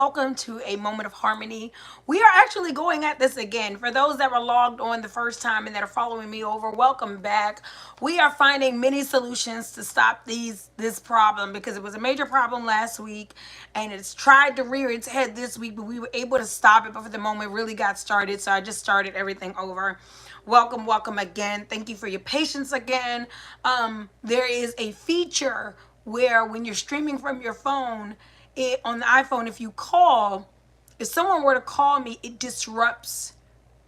welcome to a Moment of Harmony. We are actually going at this again. For those that were logged on the first time and that are following me over, welcome back. We are finding many solutions to stop this problem because it was a major problem last week and it's tried to rear its head this week, but we were able to stop it before the moment really got started. So I just started everything over. Welcome again. Thank you for your patience again. There is a feature where when you're streaming from your phone, on the iPhone, if someone were to call me, it disrupts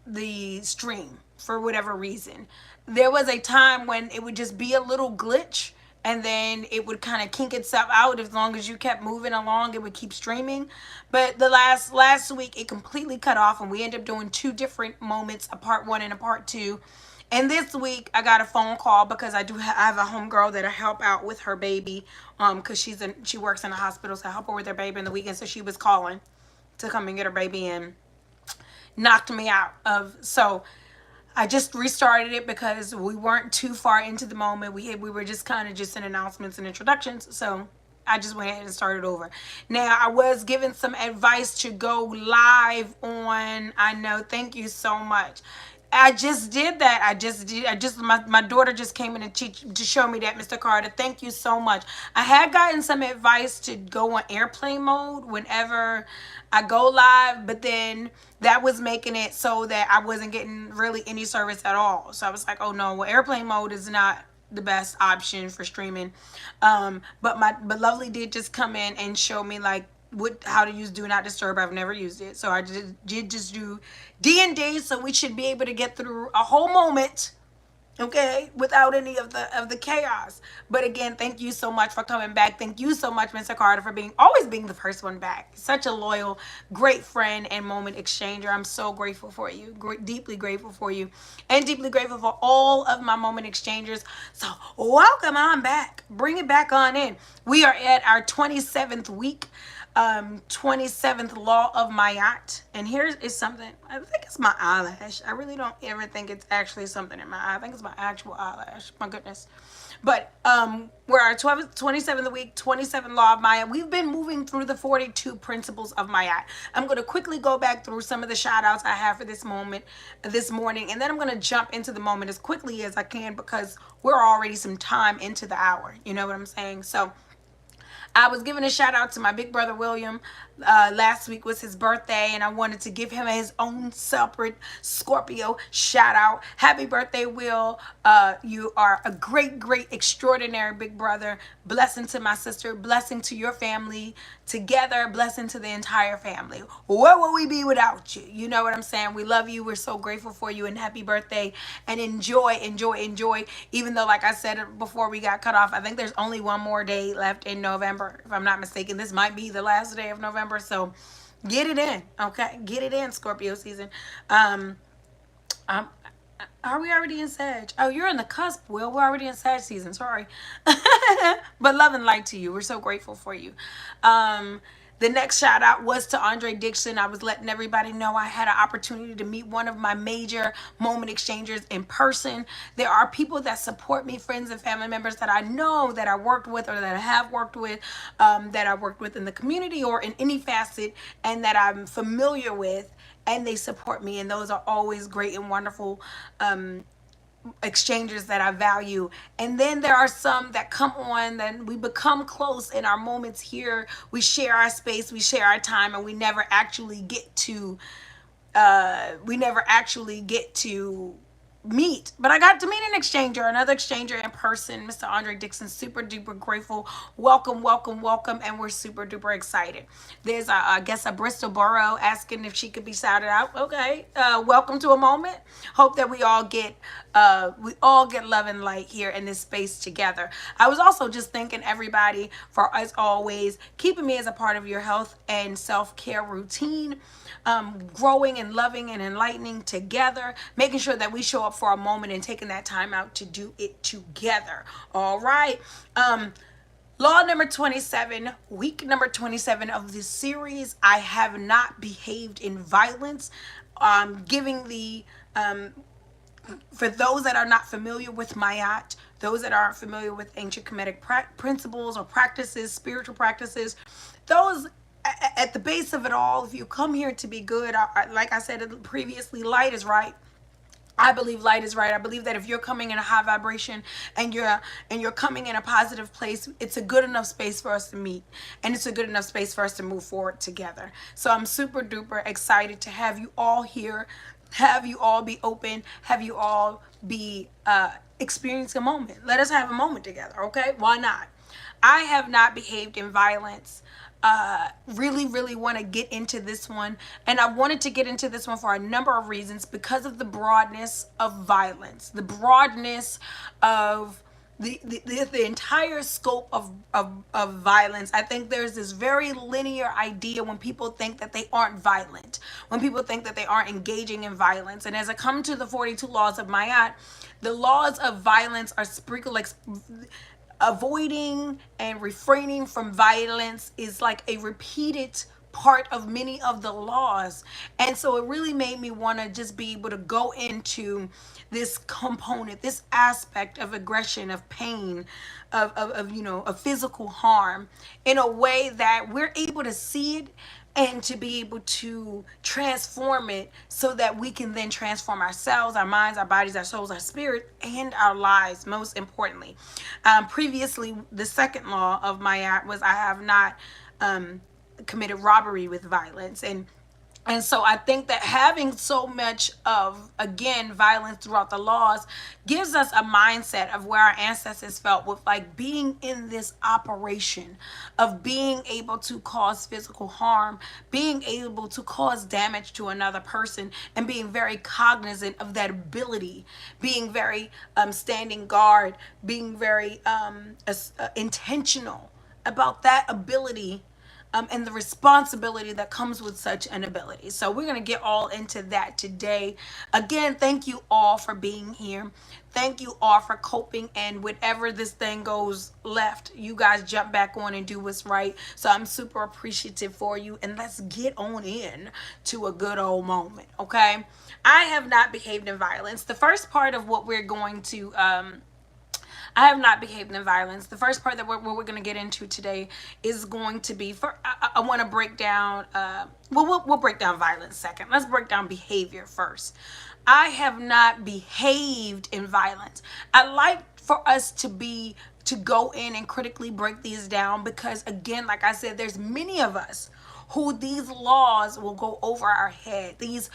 the stream for whatever reason. There was a time when it would just be a little glitch and then it would kind of kink itself out. As long as you kept moving along, it would keep streaming. But the last week it completely cut off and we ended up doing two different moments, a part one and a part two. And this week I got a phone call because I have a homegirl that I help out with her baby, because she works in the hospital, so I help her with her baby in the weekend. So she was calling to come and get her baby and knocked me out of. So I just restarted it because we weren't too far into the moment. We were just kind of just in announcements and introductions. So I just went ahead and started over. Now I was given some advice to go live on. I know. Thank you so much. I just did that. My daughter just came in and to show me that, Mr. Carter. Thank you so much. I had gotten some advice to go on airplane mode whenever I go live, but then that was making it so that I wasn't getting really any service at all. So I was like, oh no, well, airplane mode is not the best option for streaming. But Lovely did just come in and show me like how to use do not disturb. I've never used it, so I did just do D&D, so we should be able to get through a whole moment, okay, without any of the chaos. But again, thank you so much for coming back. Thank you so much, Mr. Carter, for always being the first one back. Such a loyal, great friend and moment exchanger. I'm so grateful for you, deeply grateful for you, and deeply grateful for all of my moment exchangers. So welcome on back. Bring it back on in. We are at our 27th week, 27th law of Mayat. And here is something. I think it's my eyelash. I really don't ever think it's actually something in my eye. I think it's my actual eyelash. My goodness. But we're our 27th week, 27th law of Mayat. We've been moving through the 42 principles of Mayat. I'm going to quickly go back through some of the shout outs I have for this moment, this morning, and then I'm going to jump into the moment as quickly as I can because we're already some time into the hour. You know what I'm saying? So I was giving a shout out to my big brother William. Last week was his birthday, and I wanted to give him his own separate Scorpio shout out. Happy birthday, Will. You are a great, extraordinary big brother. Blessing to my sister, blessing to your family together, blessing to the entire family. Where would we be without you? You know what I'm saying? We love you. We're so grateful for you, and happy birthday. And enjoy. Even though, like I said before we got cut off, I think there's only one more day left in November, if I'm not mistaken. This might be the last day of November, so get it in, okay? Get it in, Scorpio season. Um, um, are we already in Sag? Oh, you're in the cusp, Will. We're already in Sag season. Sorry. But love and light to you. We're so grateful for you. The next shout out was to Andre Dixon. I was letting everybody know I had an opportunity to meet one of my major moment exchangers in person. There are people that support me, friends and family members that I know, that I worked with or that I have worked with, that I worked with in the community or in any facet, and that I'm familiar with, and they support me. And those are always great and wonderful exchangers that I value. And then there are some that come on, then we become close in our moments here. We share our space, we share our time, and we never actually get to meet. But I got to meet an exchanger, another exchanger in person, Mr. Andre Dixon. Super duper grateful. Welcome, and we're super duper excited. There's I guess a Bristol Borough asking if she could be shouted out. Okay, welcome to a moment. Hope that we all get love and light here in this space together. I was also just thanking everybody for, as always, keeping me as a part of your health and self-care routine, growing and loving and enlightening together, making sure that we show up for a moment and taking that time out to do it together. All right. Law number 27, week number 27 of this series. I have not behaved in violence. Giving the for those that are not familiar with Mayat, those that aren't familiar with ancient Kemetic principles or practices, spiritual practices, those at the base of it all, if you come here to be good, like I said previously, light is right. I believe light is right. I believe that if you're coming in a high vibration and you're coming in a positive place, it's a good enough space for us to meet, and it's a good enough space for us to move forward together. So I'm super duper excited to have you all here, have you all be open, have you all be experiencing a moment. Let us have a moment together, okay? Why not? I have not behaved in violence. Really want to get into this one, and I wanted to get into this one for a number of reasons, because of the broadness of violence, the broadness of the entire scope of violence. I think there's this very linear idea when people think that they aren't violent, when people think that they aren't engaging in violence. And as I come to the 42 laws of Mayat, the laws of violence are sprinkled like avoiding and refraining from violence is like a repeated part of many of the laws. And so it really made me want to just be able to go into this component, this aspect of aggression, of pain, of physical harm, in a way that we're able to see it and to be able to transform it, so that we can then transform ourselves, our minds, our bodies, our souls, our spirit, and our lives, most importantly. Previously, the second law of Mayat was, I have not committed robbery with violence. And so I think that having so much of, again, violence throughout the laws gives us a mindset of where our ancestors felt with like being in this operation of being able to cause physical harm, being able to cause damage to another person, and being very cognizant of that ability, being very standing guard, being very intentional about that ability, and the responsibility that comes with such an ability. So we're going to get all into that today. Again, thank you all for being here. Thank you all for coping, and whatever this thing goes left, you guys jump back on and do what's right. So I'm super appreciative for you, and let's get on in to a good old moment, okay? I have not behaved in violence. The first part of what we're going to I have not behaved in violence. The first part that we're going to get into today is going to be, for I want to break down, we'll break down violence second. Let's break down behavior first. I have not behaved in violence. I like for us to go in and critically break these down, because again, like I said, there's many of us who these laws will go over our head. These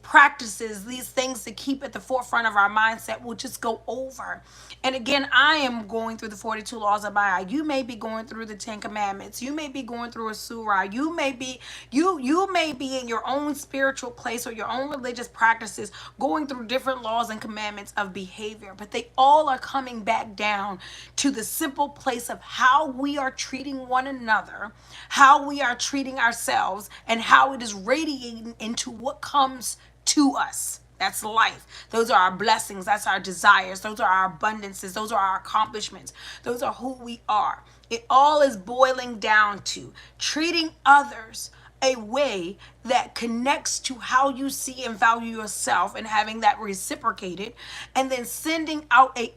practices, these things to keep at the forefront of our mindset will just go over. And again, I am going through the 42 laws of Maya. You may be going through the 10 commandments. You may be going through a surah. You may be in your own spiritual place or your own religious practices, going through different laws and commandments of behavior. But they all are coming back down to the simple place of how we are treating one another, how we are treating ourselves, and how it is radiating into what comes to us. That's life. Those are our blessings. That's our desires. Those are our abundances. Those are our accomplishments. Those are who we are. It all is boiling down to treating others a way that connects to how you see and value yourself, and having that reciprocated, and then sending out a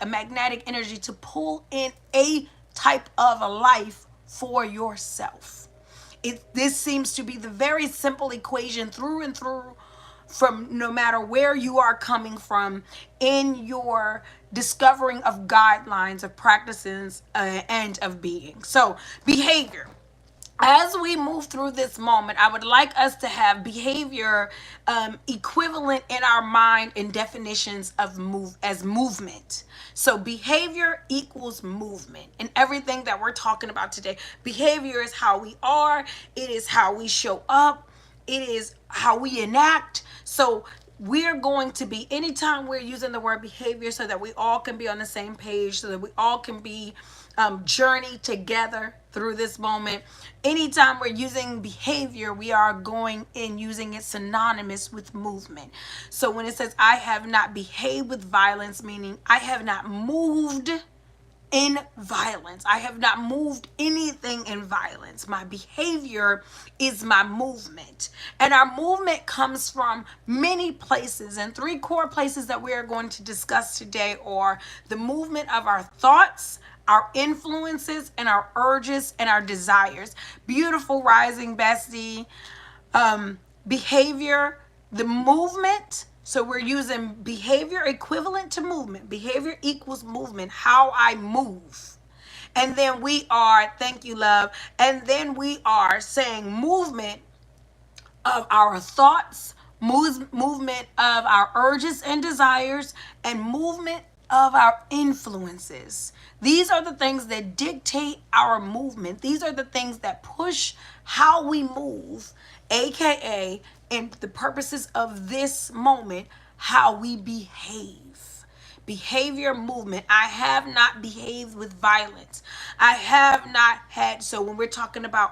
magnetic energy to pull in a type of a life for yourself. This seems to be the very simple equation through and through, from no matter where you are coming from in your discovering of guidelines, of practices, and of being. So behavior. As we move through this moment, I would like us to have behavior equivalent in our mind in definitions of movement. So behavior equals movement in everything that we're talking about today. Behavior is how we are. It is how we show up. It is how we enact. So we're going to be, anytime we're using the word behavior, so that we all can be on the same page, so that we all can be journey together through this moment. Anytime we're using behavior, we are going in using it synonymous with movement. So when it says, I have not behaved with violence, meaning I have not moved in violence. I have not moved anything in violence. My behavior is my movement. And our movement comes from many places, and three core places that we are going to discuss today are the movement of our thoughts, our influences and our urges and our desires. Beautiful rising bestie. Behavior, the movement. So we're using behavior equivalent to movement. Behavior equals movement, how I move. And then we are, thank you, love. And then we are saying movement of our thoughts, movement of our urges and desires, and movement of our influences. These are the things that dictate our movement. These are the things that push how we move, aka, in the purposes of this moment, how we behave. Behavior, movement. I have not behaved with violence. I have not had, so when we're talking about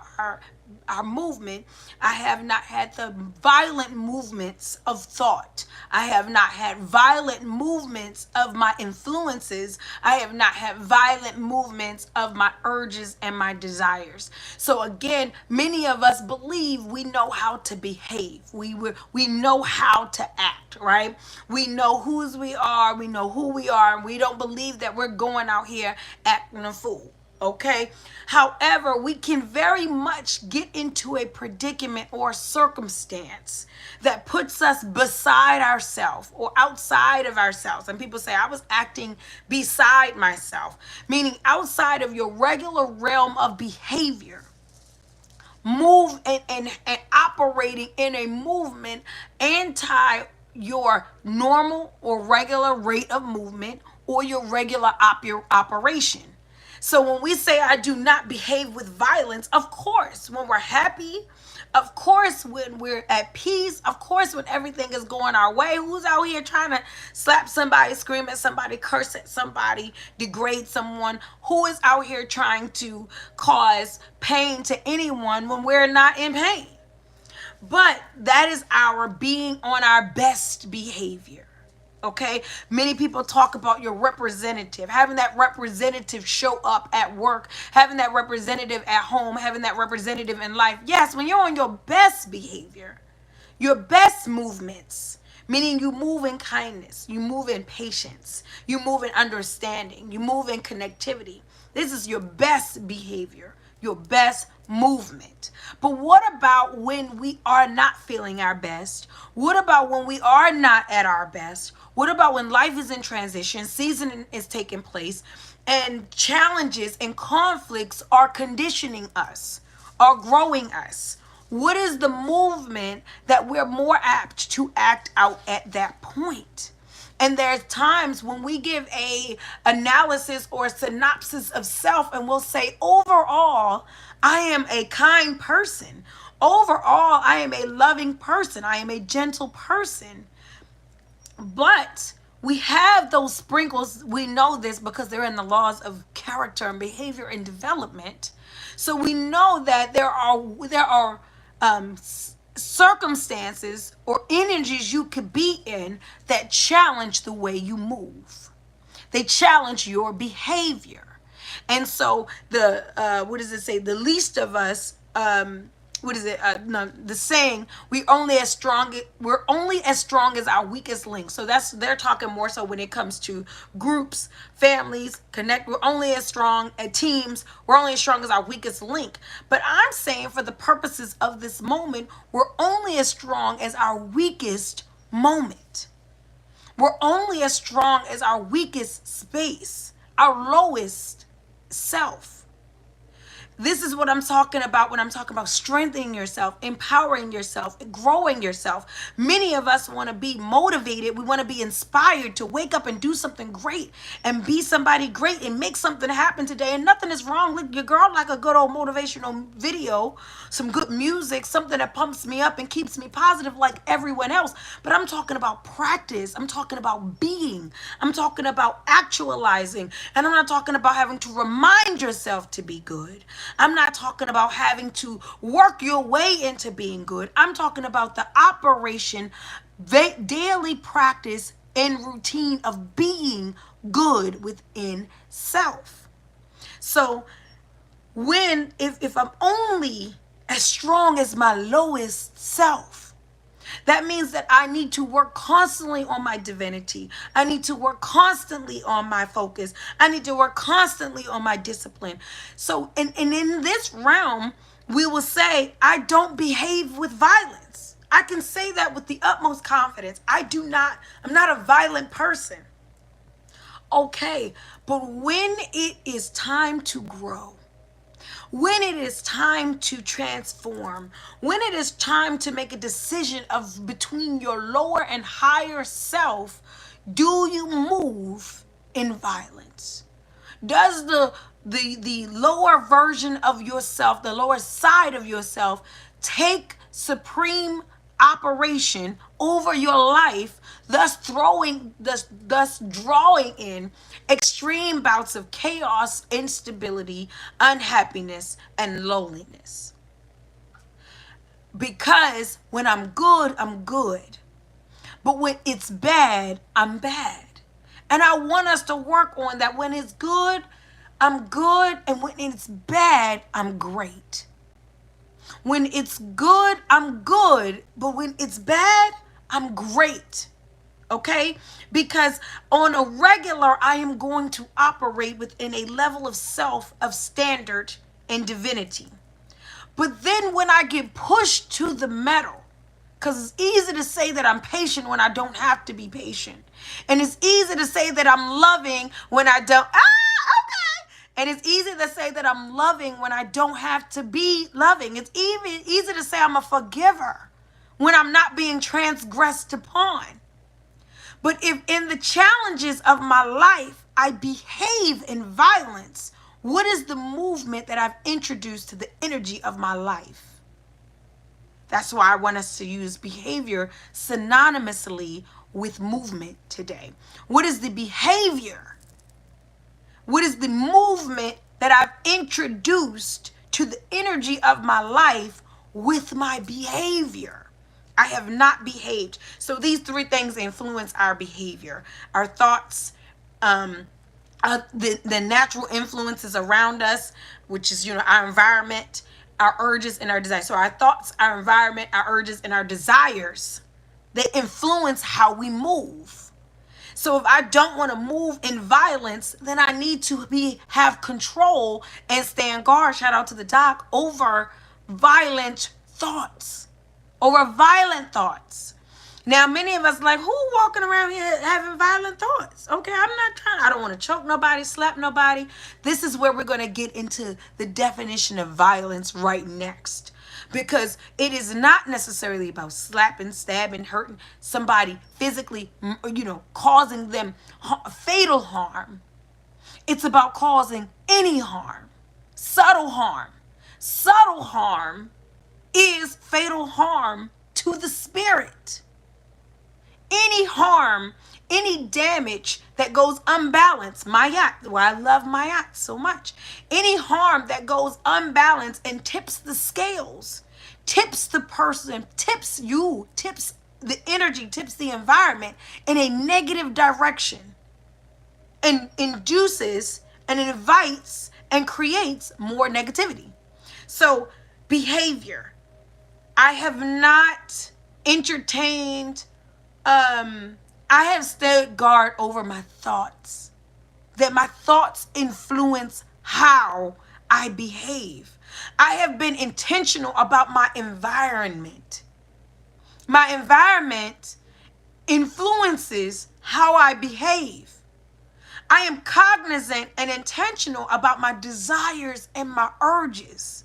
our movement, I have not had the violent movements of thought. I have not had violent movements of my influences. I have not had violent movements of my urges and my desires. So again, many of us believe we know how to behave. We know how to act, right? We know whose we are, we know who we are, and we don't believe that we're going out here acting a fool. Okay. However, we can very much get into a predicament or circumstance that puts us beside ourselves or outside of ourselves. And people say, I was acting beside myself, meaning outside of your regular realm of behavior. Move and operating in a movement anti your normal or regular rate of movement or your regular operation. So when we say I do not behave with violence, of course, when we're happy, of course, when we're at peace, of course, when everything is going our way, who's out here trying to slap somebody, scream at somebody, curse at somebody, degrade someone? Who is out here trying to cause pain to anyone when we're not in pain? But that is our being on our best behavior. Okay, many people talk about your representative, having that representative show up at work, having that representative at home, having that representative in life. Yes, when you're on your best behavior, your best movements, meaning you move in kindness, you move in patience, you move in understanding, you move in connectivity. This is your best behavior, your best movement. But what about when we are not feeling our best? What about when we are not at our best? What about when life is in transition, season is taking place, and challenges and conflicts are conditioning us, are growing us? What is the movement that we're more apt to act out at that point? And there's times when we give a analysis or a synopsis of self and we'll say, overall, I am a kind person. Overall, I am a loving person. I am a gentle person. But we have those sprinkles. We know this because they're in the laws of character and behavior and development. So we know that there are circumstances or energies you could be in that challenge the way you move. They challenge your behavior. And so what does it say? The least of us, no, the saying, we're only as strong as our weakest link. So they're talking more so when it comes to groups, families, connect. We're only as strong at teams. We're only as strong as our weakest link. But I'm saying for the purposes of this moment, we're only as strong as our weakest moment. We're only as strong as our weakest space, our lowest self. This is what I'm talking about when I'm talking about strengthening yourself, empowering yourself, growing yourself. Many of us want to be motivated. We want to be inspired to wake up and do something great and be somebody great and make something happen today. And nothing is wrong with your girl, like a good old motivational video, some good music, something that pumps me up and keeps me positive like everyone else. But I'm talking about practice. I'm talking about being. I'm talking about actualizing. And I'm not talking about having to remind yourself to be good. I'm not talking about having to work your way into being good. I'm talking about the operation, daily practice and routine of being good within self. So if I'm only as strong as my lowest self, That means that I need to work constantly on my divinity. I need to work constantly on my focus. I need to work constantly on my discipline. So, and in this realm, we will say, I don't behave with violence. I can say that with the utmost confidence. I'm not a violent person. Okay, but when it is time to grow, when it is time to transform, when it is time to make a decision of between your lower and higher self, do you move in violence? Does the lower version of yourself, the lower side of yourself, take supreme operation over your life, thus drawing in extreme bouts of chaos, instability, unhappiness, and loneliness? Because when I'm good, I'm good. But when it's bad, I'm bad. And I want us to work on that. When it's good, I'm good. And when it's bad, I'm great. When it's good, I'm good. But when it's bad, I'm great. Okay? Because on a regular, I am going to operate within a level of self, of standard and divinity. But then when I get pushed to the metal, because it's easy to say that I'm patient when I don't have to be patient. And it's easy to say that I'm loving when I don't. Okay. And it's easy to say that I'm loving when I don't have to be loving. It's even easy to say I'm a forgiver when I'm not being transgressed upon. But if in the challenges of my life, I behave in violence, what is the movement that I've introduced to the energy of my life? That's why I want us to use behavior synonymously with movement today. What is the behavior? What is the movement that I've introduced to the energy of my life with my behavior? I have not behaved. So these three things influence our behavior: our thoughts, the natural influences around us, which is, our environment, our urges, and our desires. So our thoughts, our environment, our urges, and our desires, they influence how we move. So if I don't want to move in violence, then I need to have control and stand guard, shout out to the doc, over violent thoughts. Over violent thoughts. Now, many of us like, who walking around here having violent thoughts? Okay, I don't want to choke nobody, slap nobody. This is where we're going to get into the definition of violence right next. Because it is not necessarily about slapping, stabbing, hurting somebody physically, causing them fatal harm. It's about causing any harm, subtle harm. Subtle harm is fatal harm to the spirit. Any harm, any damage that goes unbalanced, Mayat, why I love Mayat so much. Any harm that goes unbalanced and tips the scales, tips the person, tips you, tips the energy, tips the environment in a negative direction, and induces and invites and creates more negativity. So behavior. I have not entertained, I have stood guard over my thoughts. That my thoughts influence how I behave. I have been intentional about my environment. My environment influences how I behave. I am cognizant and intentional about my desires and my urges.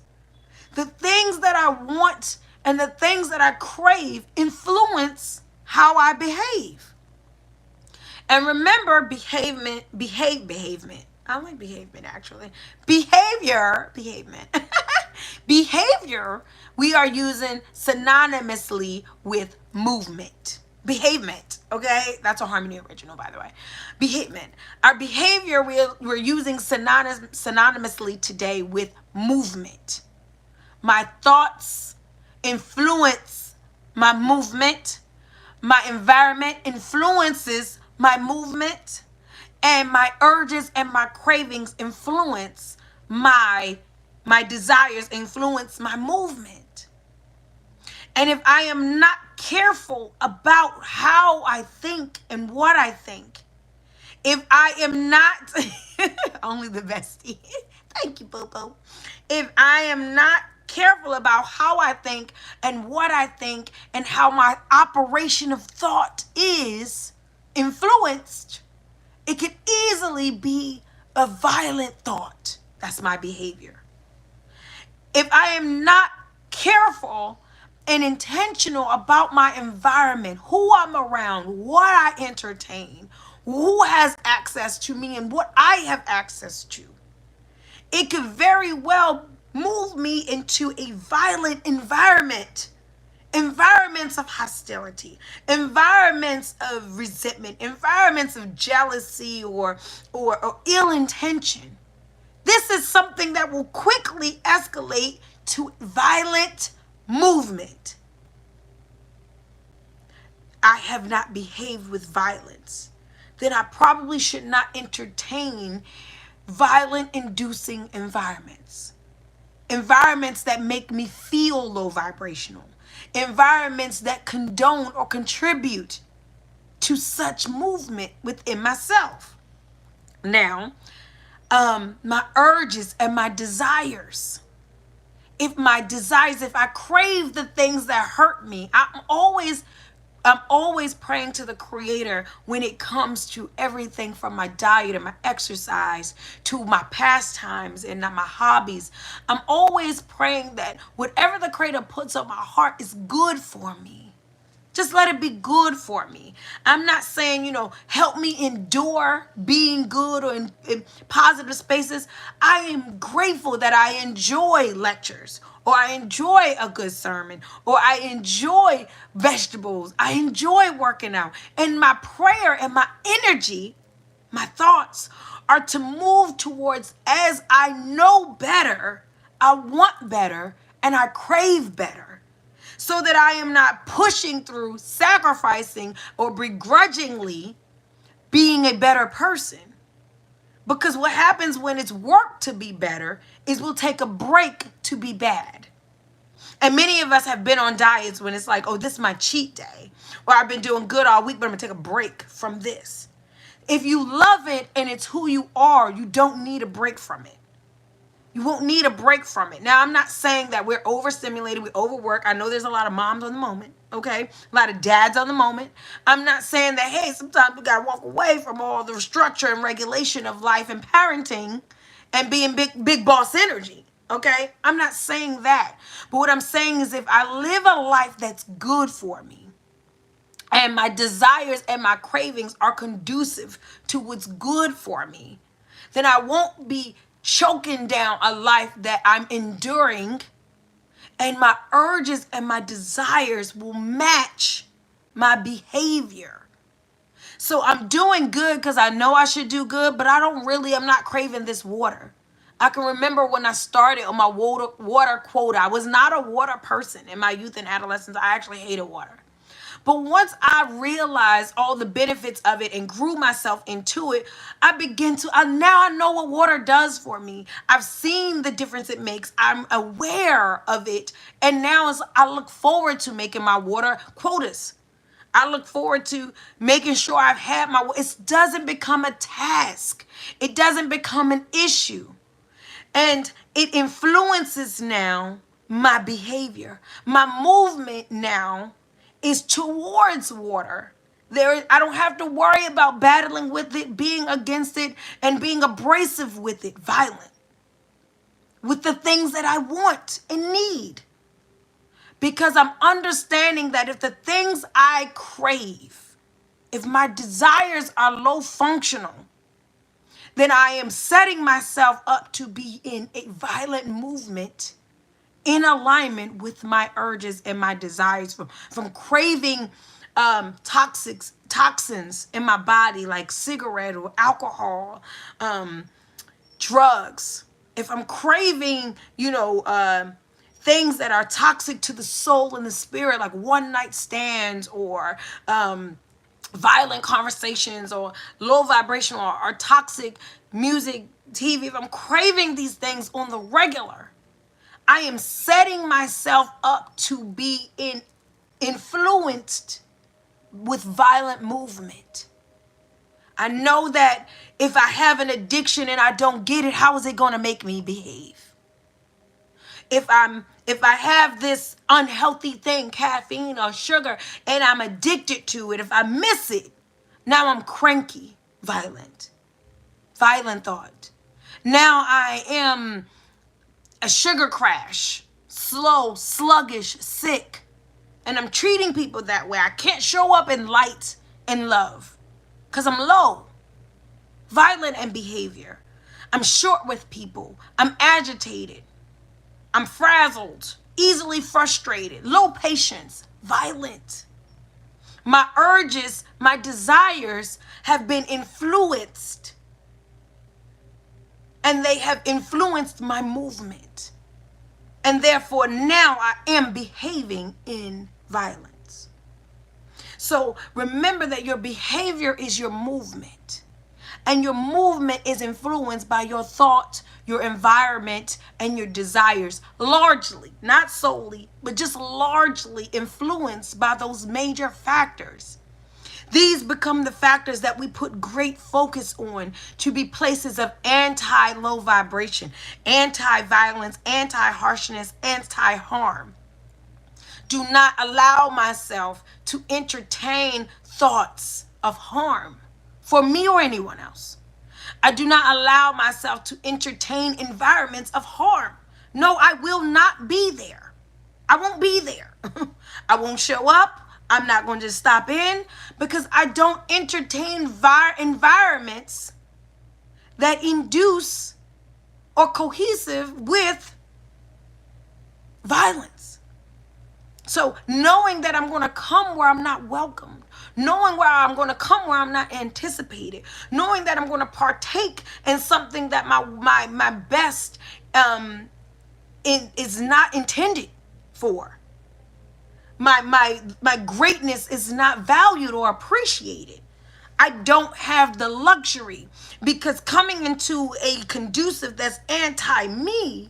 The things that I want and the things that I crave influence how I behave. And remember, behavement. I like behavement actually. Behavior. Behavior, we are using synonymously with movement. Behavement, okay? That's a Harmony original, by the way. Behavement. Our behavior, we're using synonymously today with movement. My thoughts influence my movement. My environment influences my movement. And my urges and my cravings influence my desires, influence my movement. And if I am not careful about how I think and what I think, if I am not, only the bestie, thank you, Boo Boo. If I am not careful about how I think and what I think and how my operation of thought is influenced, it could easily be a violent thought. That's my behavior. If I am not careful and intentional about my environment, who I'm around, what I entertain, who has access to me, and what I have access to, it could very well move me into a violent environment. Environments of hostility, environments of resentment, environments of jealousy or ill intention. This is something that will quickly escalate to violent movement. I have not behaved with violence. Then I probably should not entertain violent inducing environments. Environments that make me feel low vibrational. Environments that condone or contribute to such movement within myself. Now, my urges and my desires. If I crave the things that hurt me, I'm always praying to the Creator when it comes to everything from my diet and my exercise to my pastimes and my hobbies. I'm always praying that whatever the Creator puts on my heart is good for me. Just let it be good for me. I'm not saying, help me endure being good or in positive spaces. I am grateful that I enjoy lectures, or I enjoy a good sermon, or I enjoy vegetables. I enjoy working out. And my prayer and my energy, my thoughts are to move towards, as I know better, I want better, and I crave better. So that I am not pushing through, sacrificing, or begrudgingly being a better person. Because what happens when it's work to be better is we'll take a break to be bad. And many of us have been on diets when it's like, oh, this is my cheat day. Or I've been doing good all week, but I'm going to take a break from this. If you love it and it's who you are, you don't need a break from it. You won't need a break from it. Now, I'm not saying that we're overstimulated, we overwork. I know there's a lot of moms on the moment, okay? A lot of dads on the moment. I'm not saying that, hey, sometimes we got to walk away from all the structure and regulation of life and parenting and being big boss energy, okay? I'm not saying that. But what I'm saying is if I live a life that's good for me, and my desires and my cravings are conducive to what's good for me, then I won't be choking down a life that I'm enduring, and my urges and my desires will match my behavior. So I'm doing good because I know I should do good, but I'm not craving this water. I can remember when I started on my water quota. I was not a water person in my youth and adolescence. I actually hated water. But once I realized all the benefits of it and grew myself into it, now I know what water does for me. I've seen the difference it makes. I'm aware of it. And now I look forward to making my water quotas. I look forward to making sure I've had it doesn't become a task. It doesn't become an issue. And it influences now my behavior. My movement now is towards water. I don't have to worry about battling with it, being against it, and being abrasive with it, violent, with the things that I want and need. Because I'm understanding that if the things I crave, if my desires are low functional, then I am setting myself up to be in a violent movement in alignment with my urges and my desires from craving toxins in my body like cigarette or alcohol, drugs. If I'm craving, things that are toxic to the soul and the spirit, like one night stands or violent conversations or low vibrational or toxic music, TV, if I'm craving these things on the regular, I am setting myself up to be influenced influenced with violent movement. I know that if I have an addiction and I don't get it, how is it going to make me behave? If I have this unhealthy thing, caffeine or sugar, and I'm addicted to it, if I miss it, now I'm cranky, violent thought. Now I am a sugar crash, slow, sluggish, sick, and I'm treating people that way. I can't show up in light and love because I'm low, violent in behavior. I'm short with people. I'm agitated. I'm frazzled, easily frustrated, low patience, violent. My urges, my desires have been influenced, and they have influenced my movement. And therefore now I am behaving in violence. So remember that your behavior is your movement. And your movement is influenced by your thought, your environment, and your desires. Largely, not solely, but just largely influenced by those major factors. These become the factors that we put great focus on to be places of anti-low vibration, anti-violence, anti-harshness, anti-harm. Do not allow myself to entertain thoughts of harm for me or anyone else. I do not allow myself to entertain environments of harm. No, I will not be there. I won't be there. I won't show up. I'm not going to just stop in because I don't entertain environments that induce or cohesive with violence. So knowing that I'm going to come where I'm not welcomed, knowing where I'm going to come where I'm not anticipated, knowing that I'm going to partake in something that my best is not intended for. My greatness is not valued or appreciated. I don't have the luxury because coming into a conducive that's anti-me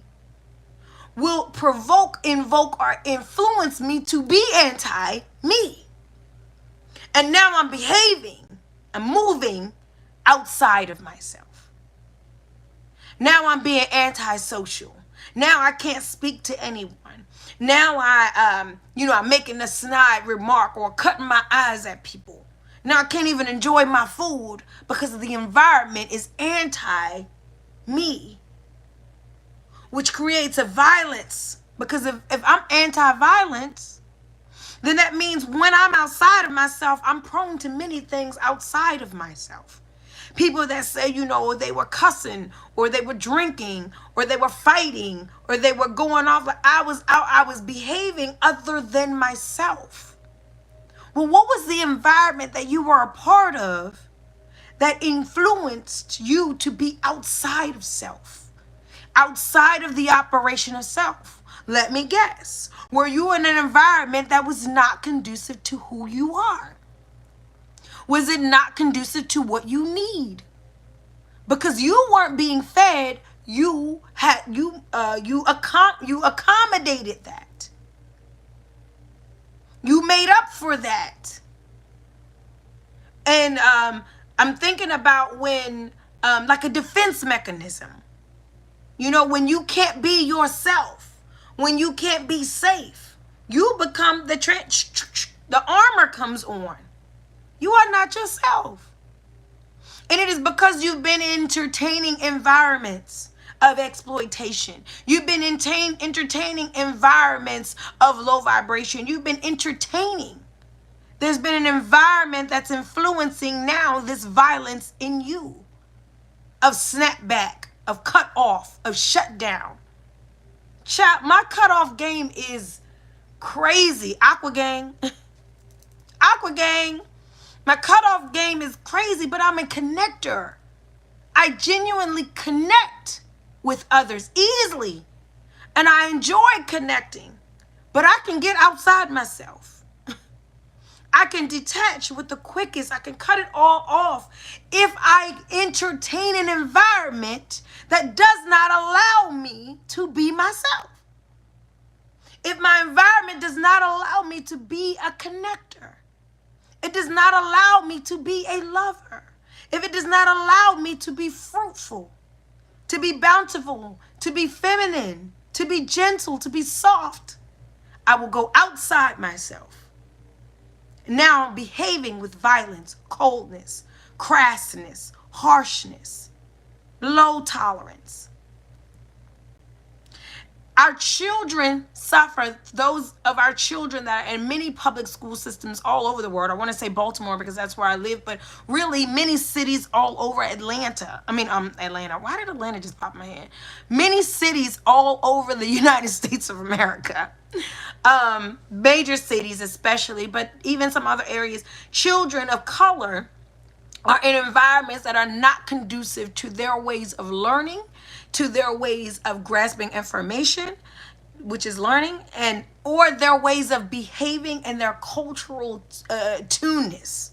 will provoke, invoke, or influence me to be anti-me. And now I'm behaving and moving outside of myself. Now I'm being antisocial. Now I can't speak to anyone. Now I'm making a snide remark or cutting my eyes at people. Now I can't even enjoy my food because the environment is anti-me, which creates a violence. Because if I'm anti-violence, then that means when I'm outside of myself, I'm prone to many things outside of myself. People that say, they were cussing, or they were drinking, or they were fighting, or they were going off. Like I was behaving other than myself. Well, what was the environment that you were a part of that influenced you to be outside of self, outside of the operation of self? Let me guess. Were you in an environment that was not conducive to who you are? Was it not conducive to what you need? Because you weren't being fed, you accommodated that. You made up for that. And I'm thinking about when like a defense mechanism. When you can't be yourself, when you can't be safe, you become the armor comes on. You are not yourself. And it is because you've been entertaining environments of exploitation. You've been entertaining environments of low vibration. You've been entertaining. There's been an environment that's influencing now this violence in you, of snapback, of cut off, of shutdown. Child, my cutoff game is crazy. Aqua gang. Aqua gang. My cutoff game is crazy, but I'm a connector. I genuinely connect with others easily. And I enjoy connecting. But I can get outside myself. I can detach with the quickest. I can cut it all off if I entertain an environment that does not allow me to be myself. if my environment does not allow me to be a connector, it does not allow me to be a lover, if it does not allow me to be fruitful, to be bountiful, to be feminine, to be gentle, to be soft, I will go outside myself. Now I'm behaving with violence, coldness, crassness, harshness, low tolerance. Our children suffer, those of our children that are in many public school systems all over the world. I want to say Baltimore because that's where I live, but really many cities all over Atlanta. Atlanta. Why did Atlanta just pop in my head? Many cities all over the United States of America. Major cities especially, but even some other areas. Children of color are in environments that are not conducive to their ways of learning, to their ways of grasping information, which is learning, and or their ways of behaving and their cultural tuneness.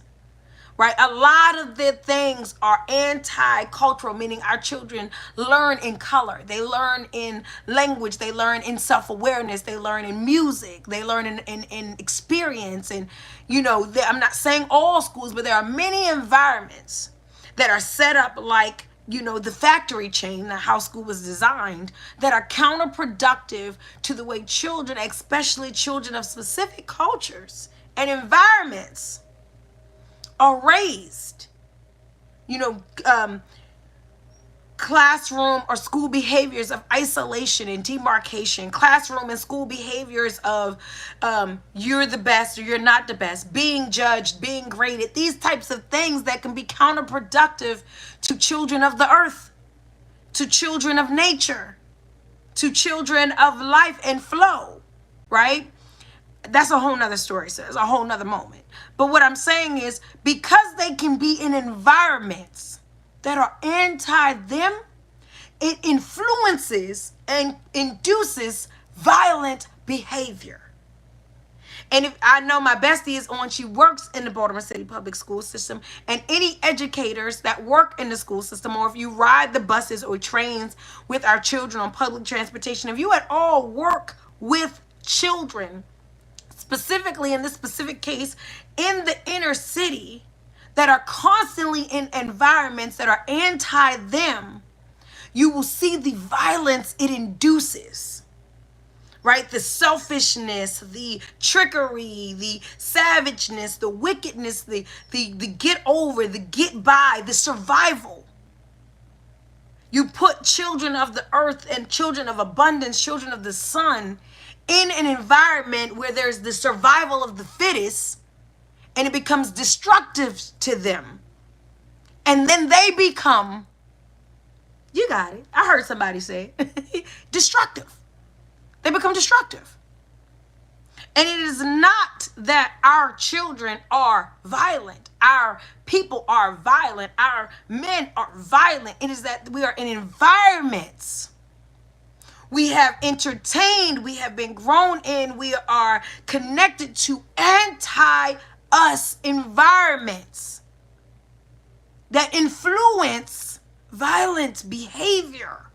Right? A lot of the things are anti-cultural, meaning our children learn in color. They learn in language. They learn in self-awareness. They learn in music. They learn in experience. And, I'm not saying all schools, but there are many environments that are set up like, the factory chain, how school was designed, that are counterproductive to the way children, especially children of specific cultures and environments, are raised. Classroom or school behaviors of isolation and demarcation, classroom and school behaviors of you're the best or you're not the best, being judged, being graded, these types of things that can be counterproductive to children of the earth, to children of nature, to children of life and flow, right? That's a whole nother story, so it's a whole nother moment. But what I'm saying is, because they can be in environments that are anti them, it influences and induces violent behavior. And if I know my bestie is on, she works in the Baltimore City public school system, and any educators that work in the school system, or if you ride the buses or trains with our children on public transportation, if you at all work with children, specifically in this specific case, in the inner city, that are constantly in environments that are anti them, you will see the violence it induces, right? The selfishness, the trickery, the savageness, the wickedness, the get over, the get by, the survival. You put children of the earth and children of abundance, children of the sun, in an environment where there's the survival of the fittest, and it becomes destructive to them. And then they become, you got it, I heard somebody say it, destructive. They become destructive. And it is not that our children are violent, our people are violent, our men are violent. It is that we are in environments we have entertained, we have been grown in, we are connected to anti-us environments that influence violent behavior.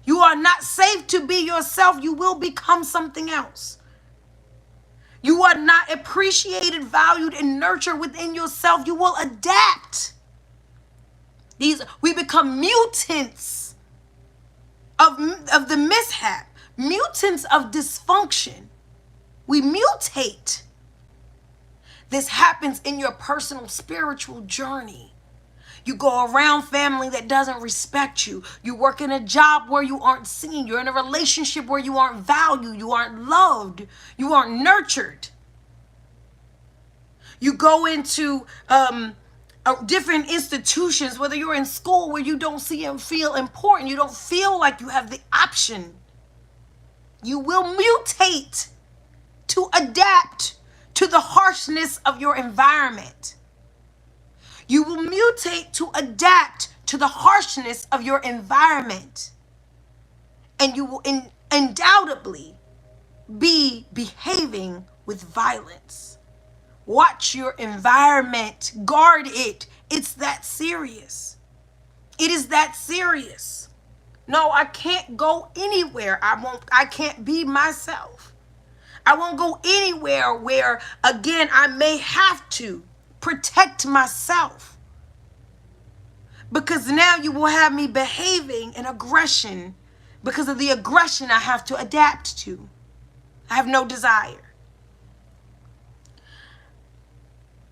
You are not safe to be yourself. You will become something else. You are not appreciated, valued, and nurtured within yourself. You will adapt. We become mutants of the mishap, mutants of dysfunction. We mutate. This happens in your personal spiritual journey. You go around family that doesn't respect you. You work in a job where you aren't seen. You're in a relationship where you aren't valued. You aren't loved. You aren't nurtured. You go into different institutions, whether you're in school where you don't see and feel important. You don't feel like you have the option. You will mutate to adapt to the harshness of your environment. You will mutate to adapt to the harshness of your environment. And you will undoubtedly be behaving with violence. Watch your environment. Guard it. It's that serious. It is that serious. No, I can't go anywhere. I can't be myself. I won't go anywhere where, again, I may have to protect myself. Because now you will have me behaving in aggression because of the aggression I have to adapt to. I have no desire.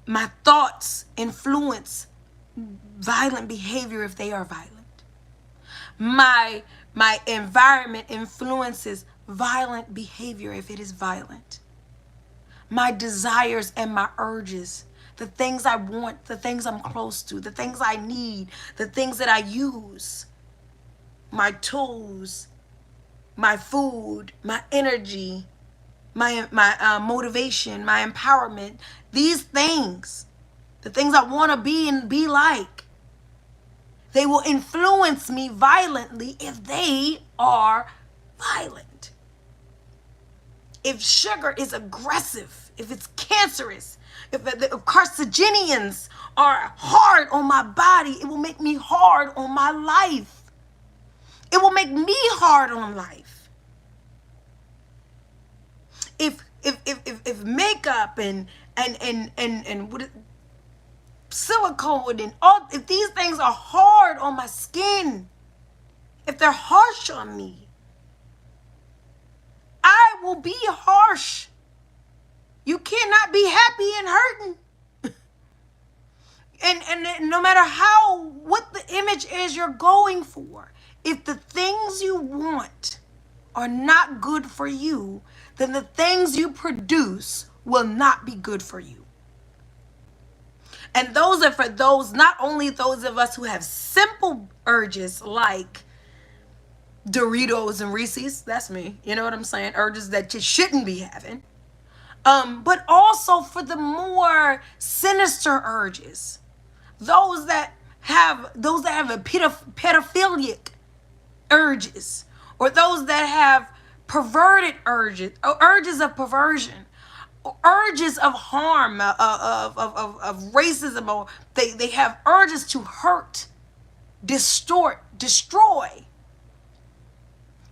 My thoughts influence violent behavior if they are violent. My environment influences violent behavior if it is violent. My desires and my urges, the things I want, the things I'm close to, the things I need, the things that I use, my tools, my food, my energy, my motivation, my empowerment, these things, the things I want to be and be like, they will influence me violently if they are violent. If sugar is aggressive, if it's cancerous, if carcinogens are hard on my body, it will make me hard on my life. It will make me hard on life. If makeup and what silicone and all, if these things are hard on my skin, if they're harsh on me, I will be harsh. You cannot be happy and hurting. And no matter what the image is you're going for, if the things you want are not good for you, then the things you produce will not be good for you. And those are for those, not only those of us who have simple urges like Doritos and Reese's, that's me, you know what I'm saying? Urges that you shouldn't be having. But also for the more sinister urges, those that have a pedophilic urges, or those that have perverted urges, or urges of perversion, or urges of harm, of racism, or they have urges to hurt, distort, destroy.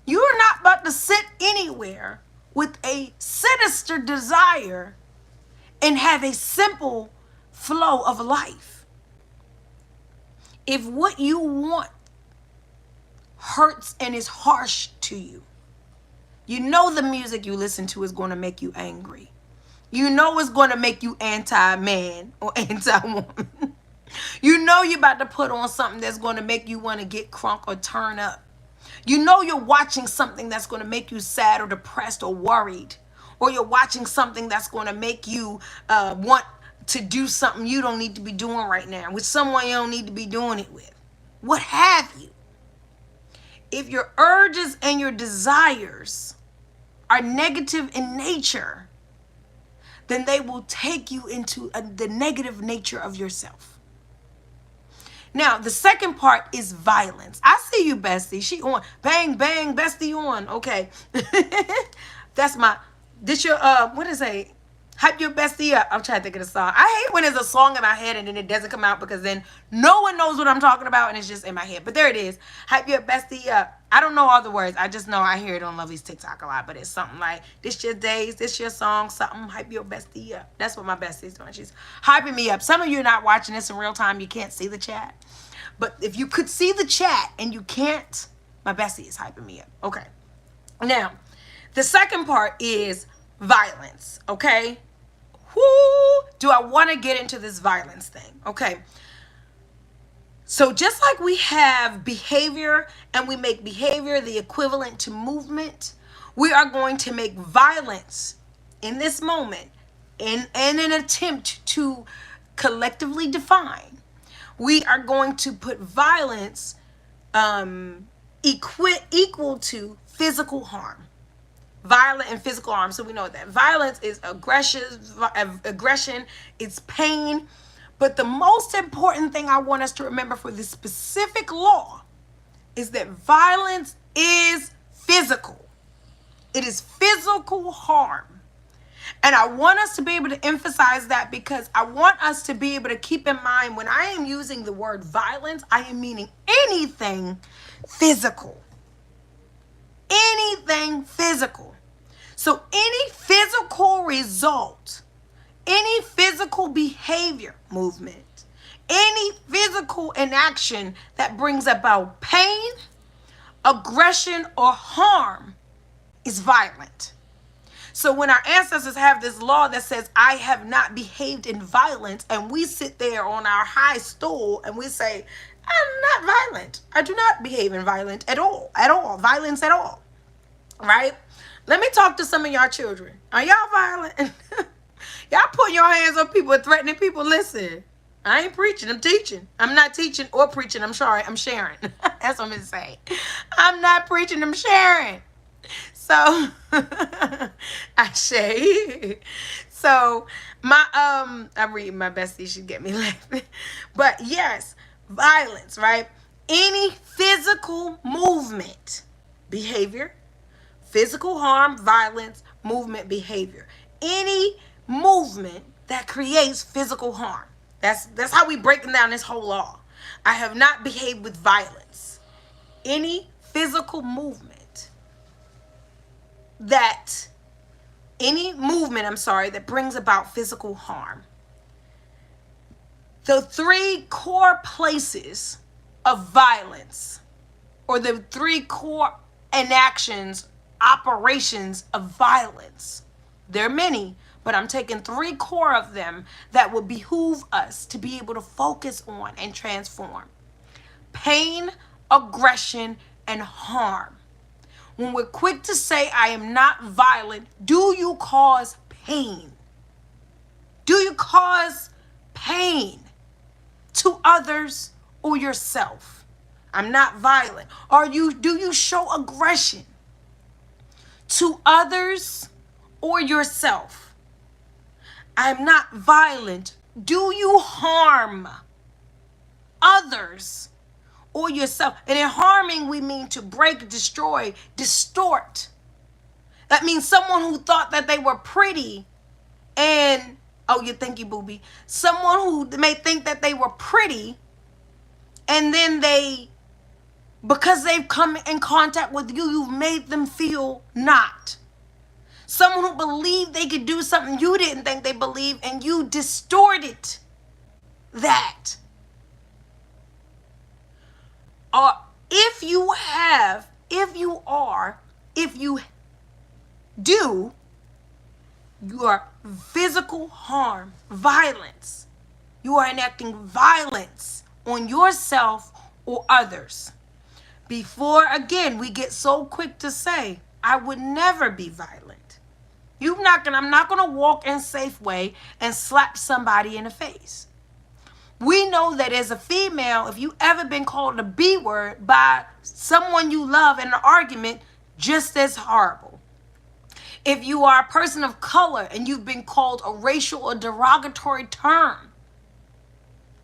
You're not about to sit anywhere with a sinister desire and have a simple flow of life. If what you want hurts and is harsh to you, you know the music you listen to is going to make you angry. You know it's going to make you anti-man or anti-woman. You know you're about to put on something that's going to make you want to get crunk or turn up. You know you're watching something that's going to make you sad or depressed or worried. Or you're watching something that's going to make you want to do something you don't need to be doing right now with someone you don't need to be doing it with. What have you? If your urges and your desires are negative in nature, then they will take you into the negative nature of yourself. Now, the second part is violence. I see you, bestie. She on. Bang, bang, bestie on. Okay. This your, what is it? Hype your bestie up. I'm trying to think of the song. I hate when there's a song in my head and then it doesn't come out, because then no one knows what I'm talking about and it's just in my head. But there it is. Hype your bestie up. I don't know all the words. I just know I hear it on Lovely's TikTok a lot. But it's something like, this your days, this your song, something. Hype your bestie up. That's what my bestie's doing. She's hyping me up. Some of you are not watching this in real time. You can't see the chat. But if you could see the chat and you can't, my bestie is hyping me up. Okay. Now, the second part is violence. Okay. Do I want to get into this violence thing? Okay. So just like we have behavior and we make behavior the equivalent to movement, we are going to make violence in this moment in an attempt to collectively define. We are going to put violence equal to physical harm. Violent and physical harm. So we know that violence is aggression, it's pain. But the most important thing I want us to remember for this specific law is that violence is physical. It is physical harm. And I want us to be able to emphasize that, because I want us to be able to keep in mind when I am using the word violence, I am meaning anything physical. Anything physical. So any physical result, any physical behavior, movement, any physical inaction that brings about pain, aggression, or harm is violent. So when our ancestors have this law that says, I have not behaved in violence, and we sit there on our high stool and we say, I'm not violent. I do not behave in violence at all, violence at all, right? Let me talk to some of y'all children. Are y'all violent? Y'all putting your hands on people and threatening people. Listen, I ain't preaching, I'm teaching. I'm not teaching or preaching, I'm sorry, I'm sharing. That's what I'm going to say. I'm not preaching, I'm sharing. So I say, so I'm reading my bestie should get me laughing. But yes, violence, right? Any physical movement, behavior, physical harm, violence, movement, behavior. Any movement that creates physical harm. That's how we break down this whole law. I have not behaved with violence. Any physical movement that brings about physical harm. The three core places of violence, or the three core inactions, operations of violence. There are many, but I'm taking three core of them that would behoove us to be able to focus on and transform. Pain, aggression, and harm. When we're quick to say, I am not violent, do you cause pain? Do you cause pain to others or yourself? I'm not violent. Do you show aggression to others or yourself? I'm not violent. Do you harm others or yourself? And in harming, we mean to break, destroy, distort. That means someone who thought that they were pretty and, oh, you thank you, booby. Someone who may think that they were pretty, and then because they've come in contact with you, you've made them feel not. Someone who believed they could do something you didn't think they believed, and you distorted that. Or if you do your physical harm, violence, you are enacting violence on yourself or others. Before, again, we get so quick to say, I would never be violent. I'm not gonna walk in Safeway and slap somebody in the face. We know that as a female, if you ever been called a B word by someone you love in an argument, just as horrible. If you are a person of color and you've been called a racial or derogatory term,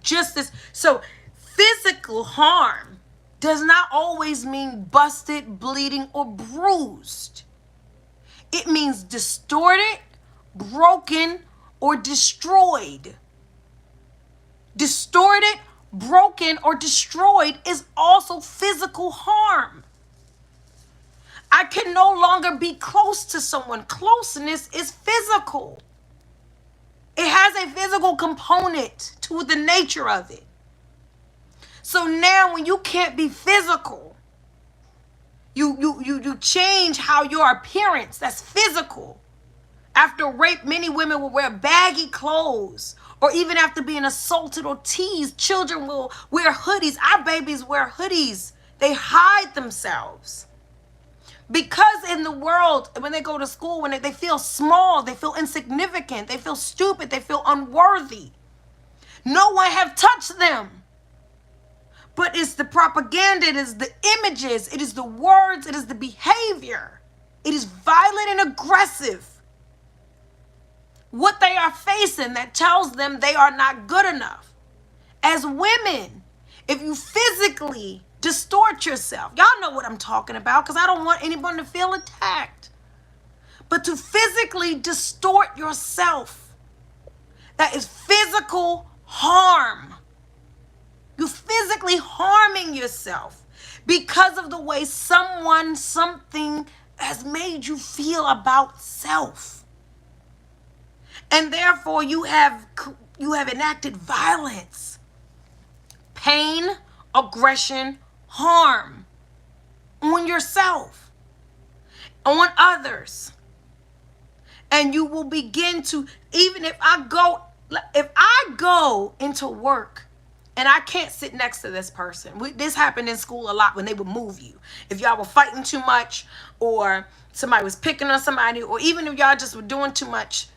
just as, so physical harm does not always mean busted, bleeding, or bruised. It means distorted, broken, or destroyed. Distorted, broken, or destroyed is also physical harm. I can no longer be close to someone. Closeness is physical. It has a physical component to the nature of it. So now when you can't be physical, you change how your appearance, that's physical. After rape, many women will wear baggy clothes, or even after being assaulted or teased, children will wear hoodies. Our babies wear hoodies. They hide themselves. Because in the world, when they go to school, when they feel small, they feel insignificant, they feel stupid, they feel unworthy. No one have touched them. But it's the propaganda, it is the images, it is the words, it is the behavior. It is violent and aggressive. What they are facing that tells them they are not good enough. As women, if you physically distort yourself, y'all know what I'm talking about, because I don't want anyone to feel attacked. But to physically distort yourself, that is physical harm. You're physically harming yourself because of the way someone, something has made you feel about self. And therefore you have enacted violence, pain, aggression, harm on yourself, on others. And you will begin to, even if I go into work and I can't sit next to this person. This happened in school a lot when they would move you. If y'all were fighting too much, or somebody was picking on somebody, or even if y'all just were doing too much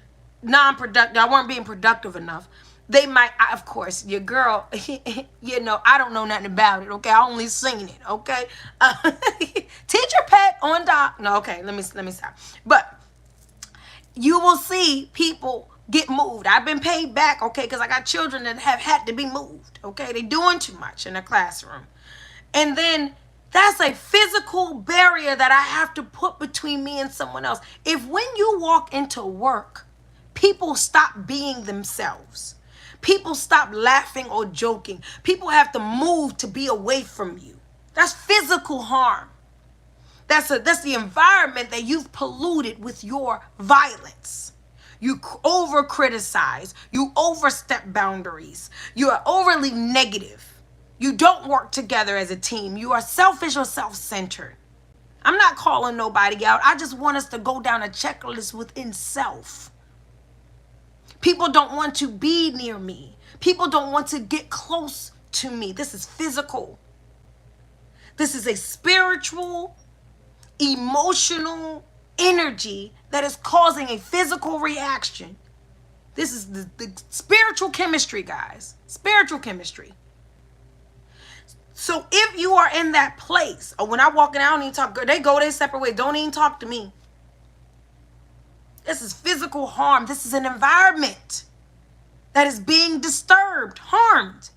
non-productive, y'all weren't being productive enough, they might, of course, your girl, you know, I don't know nothing about it, okay? I only seen it, okay? Teacher pet on doc. No, okay, let me stop. But you will see people get moved. I've been paid back, okay, because I got children that have had to be moved, okay? They're doing too much in the classroom. And then that's a physical barrier that I have to put between me and someone else. If when you walk into work, people stop being themselves, people stop laughing or joking, people have to move to be away from you, that's physical harm. That's the environment that you've polluted with your violence. You over criticize, you overstep boundaries, you are overly negative, you don't work together as a team, you are selfish or self-centered. I'm not calling nobody out. I just want us to go down a checklist within self. People don't want to be near me. People don't want to get close to me. This is physical. This is a spiritual, emotional energy that is causing a physical reaction. This is the spiritual chemistry, guys. Spiritual chemistry. So if you are in that place, or when I walk in, I don't even talk, they go their separate ways. Don't even talk to me. This is physical harm. This is an environment that is being disturbed, harmed.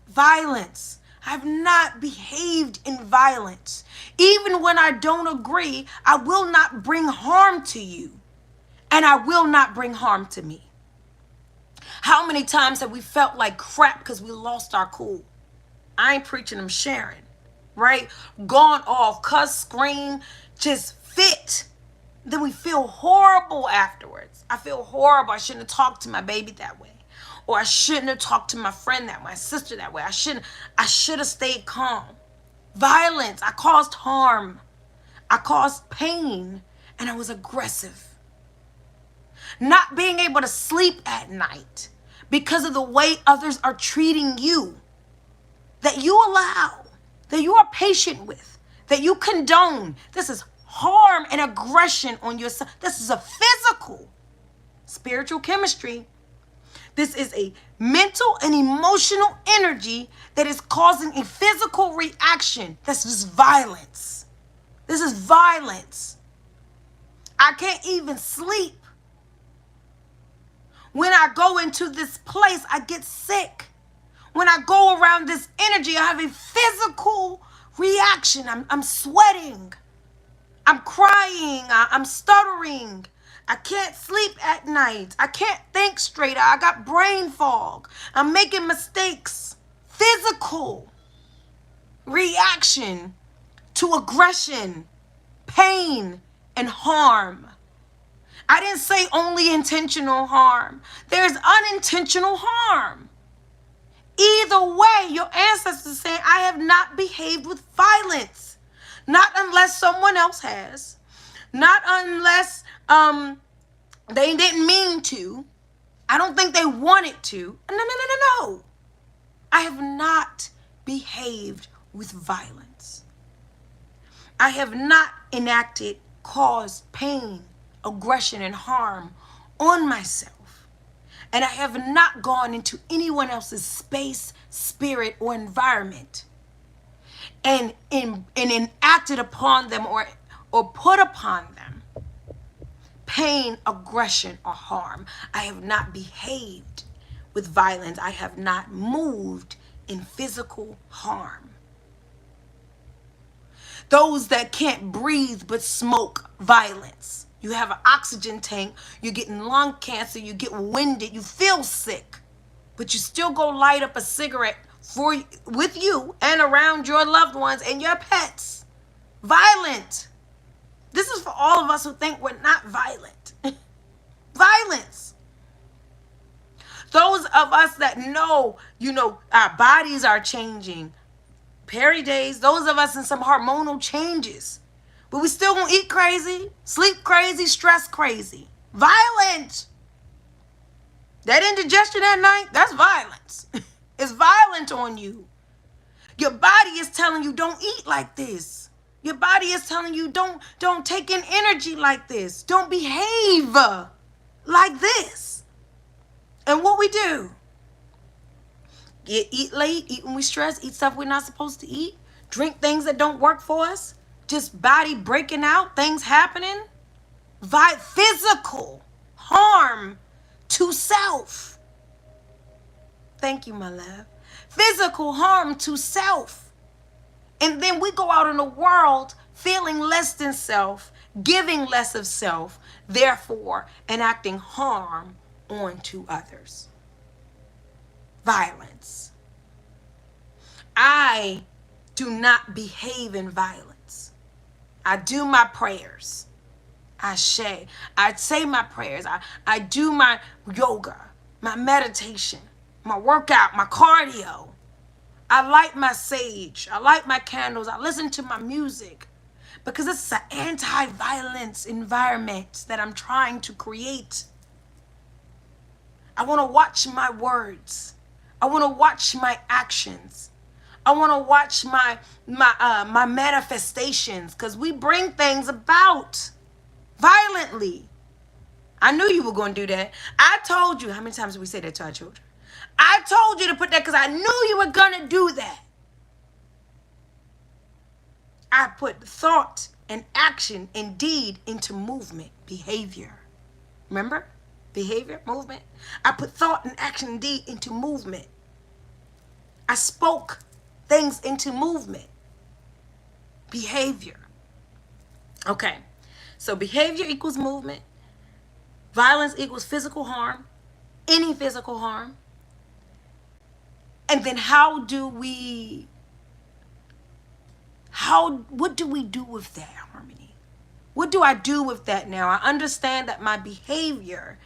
Violence. I've not behaved in violence. Even when I don't agree, I will not bring harm to you. And I will not bring harm to me. How many times have we felt like crap because we lost our cool? I ain't preaching, I'm sharing. Right? Gone off, cuss, scream, just fit. Then we feel horrible afterwards. I feel horrible. I shouldn't have talked to my baby that way. Or I shouldn't have talked to my friend that way, my sister that way. I should have stayed calm. Violence. I caused harm. I caused pain. And I was aggressive. Not being able to sleep at night because of the way others are treating you. That you allow. That you are patient with. That you condone. This is harm and aggression on yourself. This is a physical, spiritual chemistry. This is a mental and emotional energy that is causing a physical reaction. This is violence. This is violence. I can't even sleep. When I go into this place, I get sick. When I go around this energy, I have a physical reaction. I'm sweating. I'm crying. I'm stuttering. I can't sleep at night. I can't think straight. I got brain fog. I'm making mistakes. Physical reaction to aggression, pain, and harm. I didn't say only intentional harm. There's unintentional harm. Either way, your ancestors saying, I have not behaved with violence. Not unless someone else has. Not unless they didn't mean to. I don't think they wanted to. No. I have not behaved with violence. I have not enacted, caused pain, aggression, and harm on myself. And I have not gone into anyone else's space, spirit, or environment and enacted upon them or put upon them pain, aggression, or harm. I have not behaved with violence. I have not moved in physical harm. Those that can't breathe but smoke violence. You have an oxygen tank, you're getting lung cancer, you get winded, you feel sick, but you still go light up a cigarette with you and around your loved ones and your pets. Violent. This is for all of us who think we're not violent. Violence. Those of us that know, our bodies are changing. Perry days, those of us in some hormonal changes. But we still gonna eat crazy, sleep crazy, stress crazy. Violent. That indigestion at night, that's violence. It's violent on you. Your body is telling you don't eat like this. Your body is telling you don't take in energy like this. Don't behave like this. And what we do? Eat late, eat when we stress, eat stuff we're not supposed to eat, drink things that don't work for us, just body breaking out, things happening. Physical harm to self. Thank you, my love. Physical harm to self. And then we go out in the world feeling less than self, giving less of self, therefore enacting harm onto others. Violence. I do not behave in violence. I do my prayers. I say my prayers. I do my yoga, my meditation, my workout, my cardio. I light my sage. I light my candles. I listen to my music because it's an anti-violence environment that I'm trying to create. I want to watch my words. I want to watch my actions. I want to watch my manifestations, because we bring things about violently. I knew you were going to do that. I told you. How many times do we say that to our children? I told you to put that because I knew you were going to do that. I put thought and action and deed into movement, behavior. Remember? Behavior, movement. I put thought and action and deed into movement. I spoke things into movement. Behavior. Okay. So behavior equals movement. Violence equals physical harm. Any physical harm. And then what do we do with that, Harmony? What do I do with that now? I understand that my behavior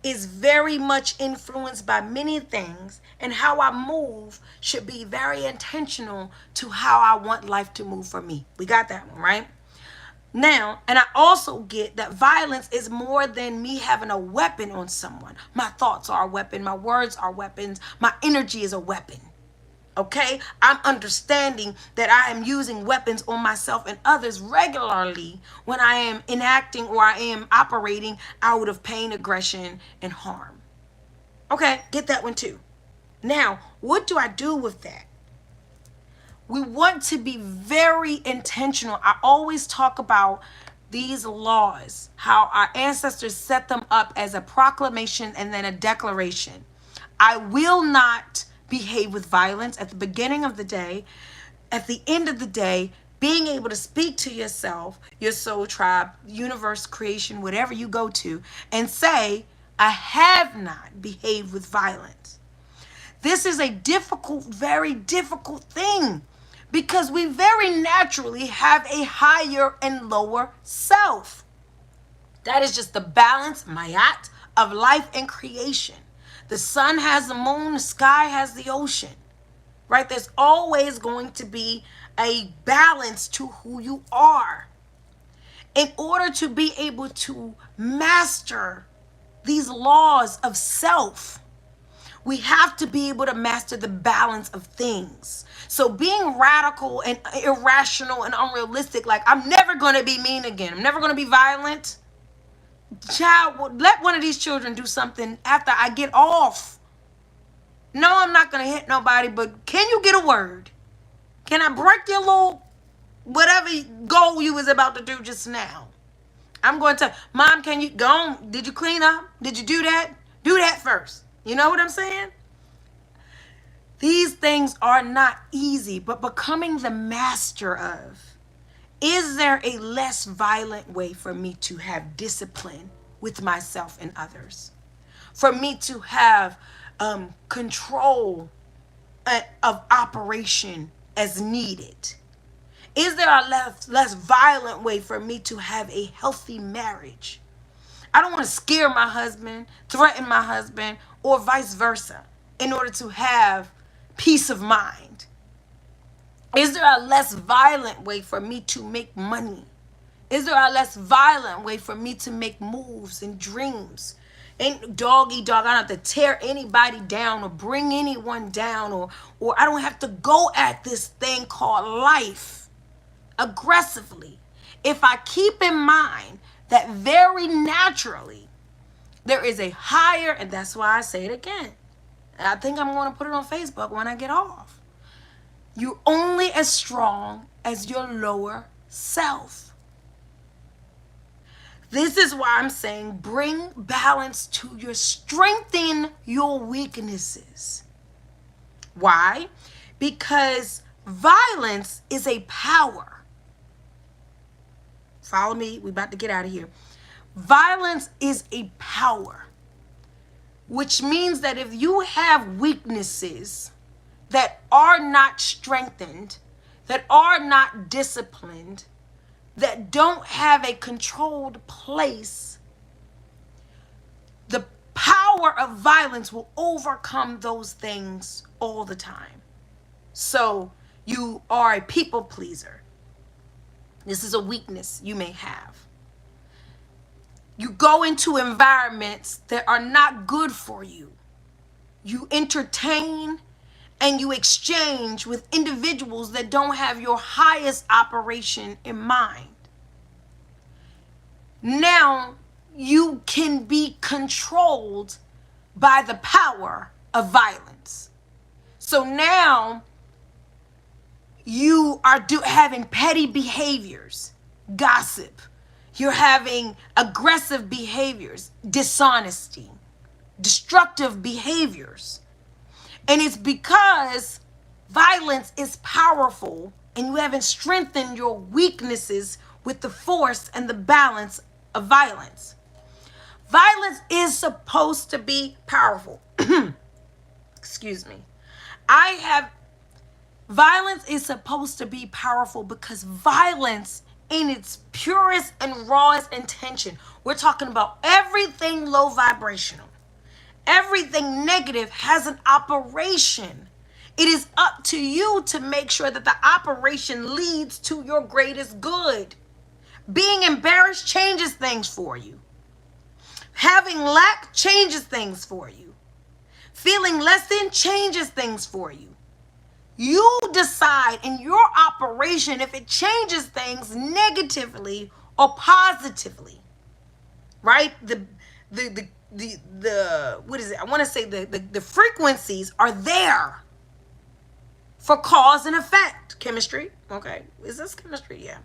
is very much influenced by many things, and how I move should be very intentional to how I want life to move for me. We got that one, right? Now, and I also get that violence is more than me having a weapon on someone. My thoughts are a weapon. My words are weapons. My energy is a weapon. Okay? I'm understanding that I am using weapons on myself and others regularly when I am enacting or I am operating out of pain, aggression, and harm. Okay? Get that one too. Now, what do I do with that? We want to be very intentional. I always talk about these laws, how our ancestors set them up as a proclamation and then a declaration. I will not behave with violence at the beginning of the day. At the end of the day, being able to speak to yourself, your soul tribe, universe, creation, whatever you go to, and say, I have not behaved with violence. This is a difficult, very difficult thing, because we very naturally have a higher and lower self. That is just the balance, mayat, of life and creation. The sun has the moon, the sky has the ocean, right? There's always going to be a balance to who you are. In order to be able to master these laws of self, we have to be able to master the balance of things. So being radical and irrational and unrealistic, like I'm never going to be mean again, I'm never going to be violent. Child, let one of these children do something after I get off. No, I'm not going to hit nobody, but can you get a word? Can I break your little whatever goal you was about to do just now? I'm going to, Mom, can you go on? Did you clean up? Did you do that? Do that first. You know what I'm saying? These things are not easy, but becoming the master of, is there a less violent way for me to have discipline with myself and others? For me to have control of operation as needed? Is there a less violent way for me to have a healthy marriage? I don't want to scare my husband, threaten my husband, or vice versa in order to have peace of mind. Is there a less violent way for me to make money? Is there a less violent way for me to make moves and dreams? And dog eat dog, I don't have to tear anybody down or bring anyone down, or I don't have to go at this thing called life aggressively. If I keep in mind that very naturally there is a higher, and that's why I say it again. I think I'm going to put it on Facebook when I get off. You're only as strong as your lower self. This is why I'm saying bring balance to your strengthen your weaknesses. Why? Because violence is a power. Follow me. We're about to get out of here. Violence is a power, which means that if you have weaknesses that are not strengthened, that are not disciplined, that don't have a controlled place, the power of violence will overcome those things all the time. So you are a people pleaser. This is a weakness you may have. You go into environments that are not good for you. You entertain and you exchange with individuals that don't have your highest operation in mind. Now you can be controlled by the power of violence. So now you are having petty behaviors, gossip. You're having aggressive behaviors, dishonesty, destructive behaviors. And it's because violence is powerful and you haven't strengthened your weaknesses with the force and the balance of violence. Violence is supposed to be powerful. Excuse me. Violence is supposed to be powerful because violence in its purest and rawest intention, we're talking about everything low vibrational. Everything negative has an operation. It is up to you to make sure that the operation leads to your greatest good. Being embarrassed changes things for you. Having lack changes things for you. Feeling less than changes things for you. You decide in your operation if it changes things negatively or positively. Right? The what is it? I want to say the frequencies are there for cause and effect. Chemistry. Okay. Is this chemistry? Yeah.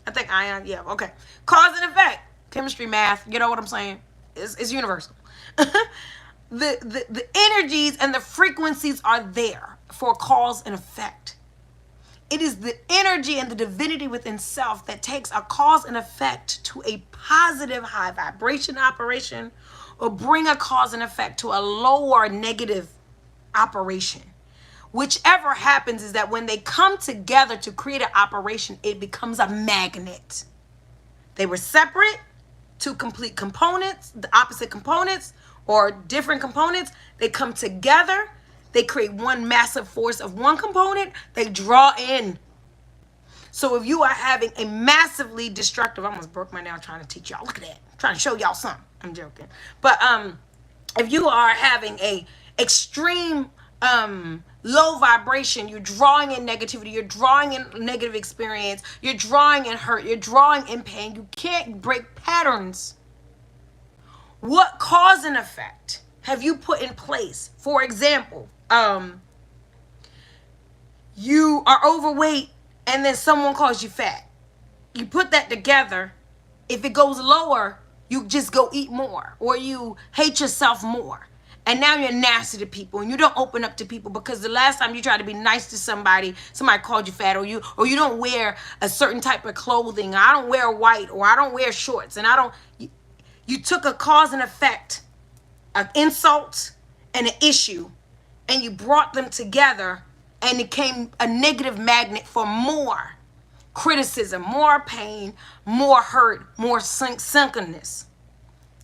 I think ion. Yeah. Okay. Cause and effect. Chemistry, math. You know what I'm saying? It's universal. The energies and the frequencies are there for cause and effect. It is the energy and the divinity within self that takes a cause and effect to a positive high vibration operation or bring a cause and effect to a lower negative operation. Whichever happens is that when they come together to create an operation, it becomes a magnet. They were separate, two complete components, the opposite components or different components. They come together. They create one massive force of one component. They draw in. So if you are having a massively destructive, I almost broke my nail trying to teach y'all. Look at that. I'm trying to show y'all something. I'm joking. But if you are having a extreme low vibration, you're drawing in negativity, you're drawing in negative experience, you're drawing in hurt, you're drawing in pain. You can't break patterns. What cause and effect have you put in place? For example, you are overweight and then someone calls you fat. You put that together. If it goes lower, you just go eat more or you hate yourself more. And now you're nasty to people and you don't open up to people because the last time you tried to be nice to somebody called you fat, or you don't wear a certain type of clothing. I don't wear white, or I don't wear shorts, and you took a cause and effect, an insult and an issue, and you brought them together and it became a negative magnet for more. criticism, more pain, more hurt, more sunkenness.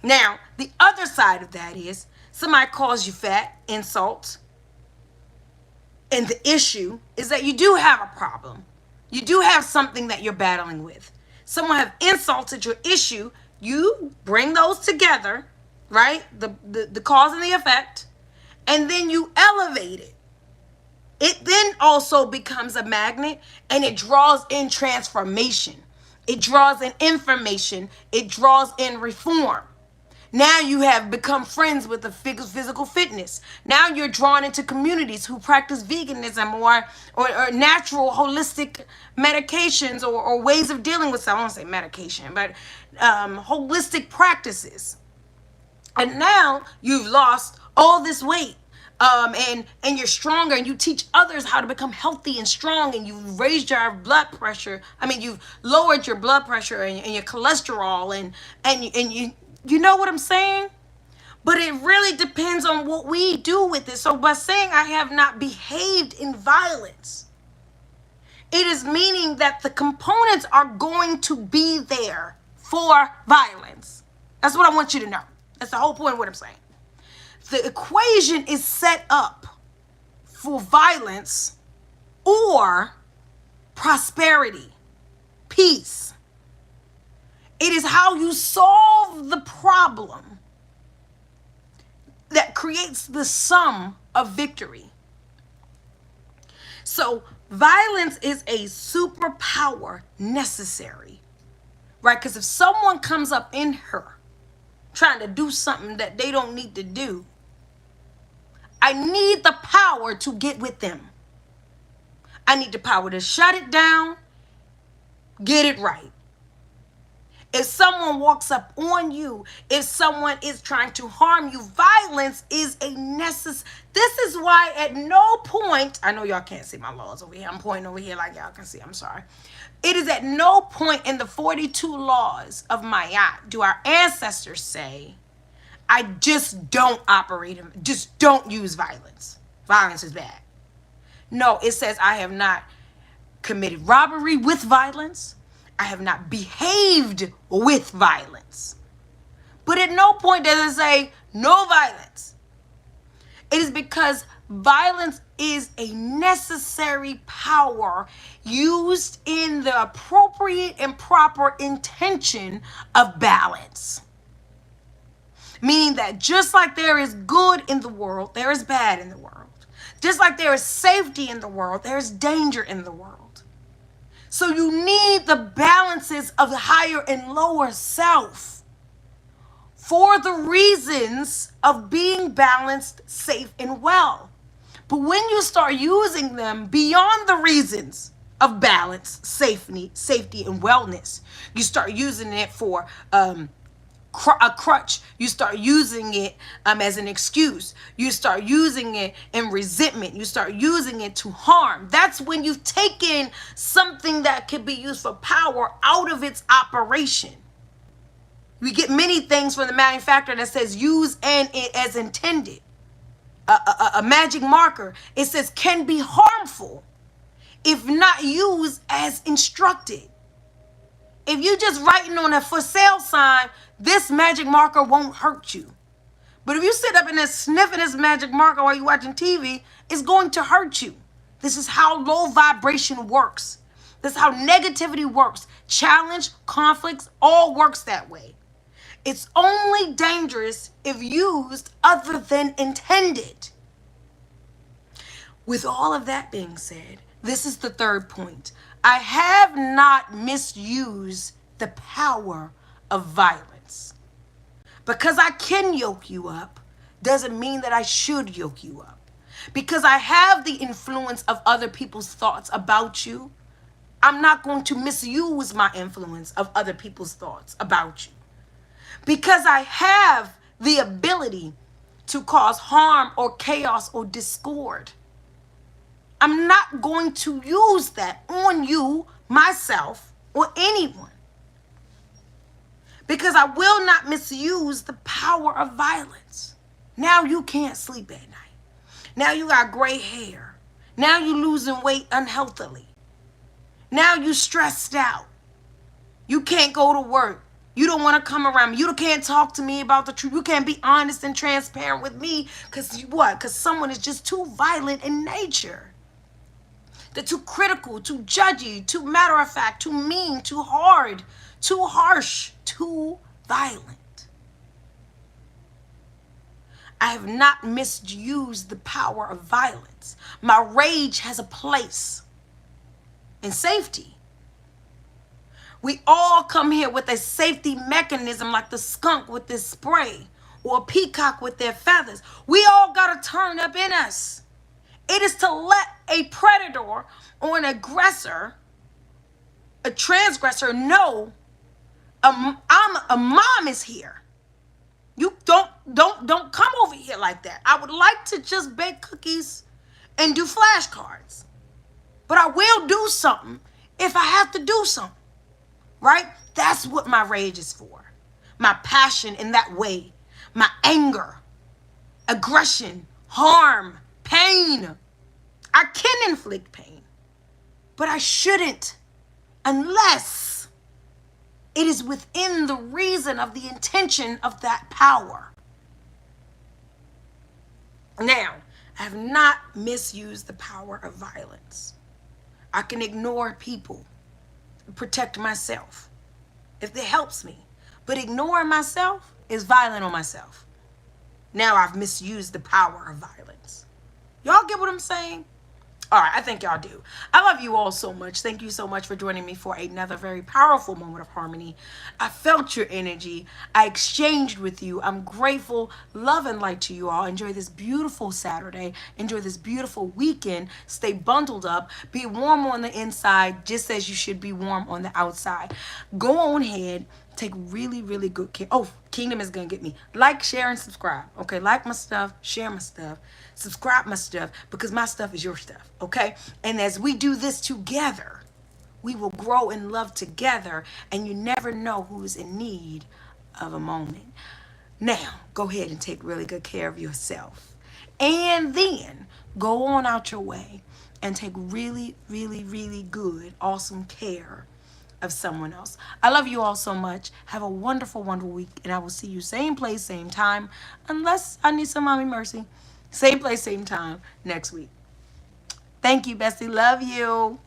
Now, the other side of that is somebody calls you fat, insult, and the issue is that you do have a problem. You do have something that you're battling with. Someone have insulted your issue. You bring those together, right? The cause and the effect, and then you elevate it. It then also becomes a magnet, and it draws in transformation. It draws in information. It draws in reform. Now you have become friends with the physical fitness. Now you're drawn into communities who practice veganism or natural holistic medications or ways of dealing with, I won't say medication, but holistic practices. And now you've lost all this weight. And you're stronger, and you teach others how to become healthy and strong, and you've raised your blood pressure. I mean, you've lowered your blood pressure and your cholesterol, and you know what I'm saying? But it really depends on what we do with it. So by saying I have not behaved in violence, it is meaning that the components are going to be there for violence. That's what I want you to know. That's the whole point of what I'm saying. The equation is set up for violence or prosperity, peace. It is how you solve the problem that creates the sum of victory. So violence is a superpower necessary, right? Because if someone comes up in her trying to do something that they don't need to do, I need the power to get with them. I need the power to shut it down, get it right. If someone walks up on you, if someone is trying to harm you, violence is a necessary. This is why at no point, I know y'all can't see my laws over here. I'm pointing over here like y'all can see. I'm sorry. It is at no point in the 42 laws of Mayat do our ancestors say, I just don't operate, just don't use violence. Violence is bad. No, it says I have not committed robbery with violence. I have not behaved with violence. But at no point does it say no violence. It is because violence is a necessary power used in the appropriate and proper intention of balance. Meaning that just like there is good in the world, there is bad in the world. Just like there is safety in the world, there is danger in the world. So you need the balances of the higher and lower self for the reasons of being balanced, safe, and well. But when you start using them beyond the reasons of balance, safety, and wellness, you start using it for a crutch. You start using it as an excuse. You start using it in resentment. You start using it to harm. That's when you've taken something that could be used for power out of its operation. We get many things from the manufacturer that says use and it as intended. A magic marker, it says can be harmful if not used as instructed. If you just writing on a for sale sign, this magic marker won't hurt you. But if you sit up and there sniffing this magic marker while you're watching TV, it's going to hurt you. This is how low vibration works. This is how negativity works. Challenge, conflicts, all works that way. It's only dangerous if used other than intended. With all of that being said, this is the third point. I have not misused the power of violence. Because I can yoke you up doesn't mean that I should yoke you up. Because I have the influence of other people's thoughts about you, I'm not going to misuse my influence of other people's thoughts about you. Because I have the ability to cause harm or chaos or discord, I'm not going to use that on you, myself, or anyone. Because I will not misuse the power of violence. Now you can't sleep at night. Now you got gray hair. Now you losing weight unhealthily. Now you stressed out. You can't go to work. You don't want to come around me. You can't talk to me about the truth. You can't be honest and transparent with me. Because what? Because someone is just too violent in nature. They're too critical, too judgy, too matter of fact, too mean, too hard, too harsh, too violent. I have not misused the power of violence. My rage has a place in safety. We all come here with a safety mechanism like the skunk with this spray or a peacock with their feathers. We all got to turn up in us. It is to let a predator or an aggressor, a transgressor know a mom is here. You don't come over here like that. I would like to just bake cookies and do flashcards. But I will do something if I have to do something. Right? That's what my rage is for. My passion in that way. My anger, aggression, harm, pain. I can inflict pain, but I shouldn't unless it is within the reason of the intention of that power. Now, I have not misused the power of violence. I can ignore people, protect myself if it helps me. But ignoring myself is violent on myself. Now I've misused the power of violence. Y'all get what I'm saying? All right, I think y'all do. I love you all so much. Thank you so much for joining me for another very powerful moment of harmony. I felt your energy. I exchanged with you. I'm grateful. Love and light to you all. Enjoy this beautiful Saturday. Enjoy this beautiful weekend. Stay bundled up. Be warm on the inside, just as you should be warm on the outside. Go on ahead. Take really, really good care. Oh, Kingdom is going to get me. Like, share, and subscribe. Okay, like my stuff, share my stuff, subscribe my stuff, because my stuff is your stuff. Okay? And as we do this together, we will grow in love together, and you never know who's in need of a moment. Now, go ahead and take really good care of yourself. And then go on out your way and take really, really, really good, awesome care of someone else. I love you all so much. Have a wonderful, wonderful week, and I will see you same place, same time, unless I need some mommy mercy. Same place, same time next week. Thank you, bestie. Love you.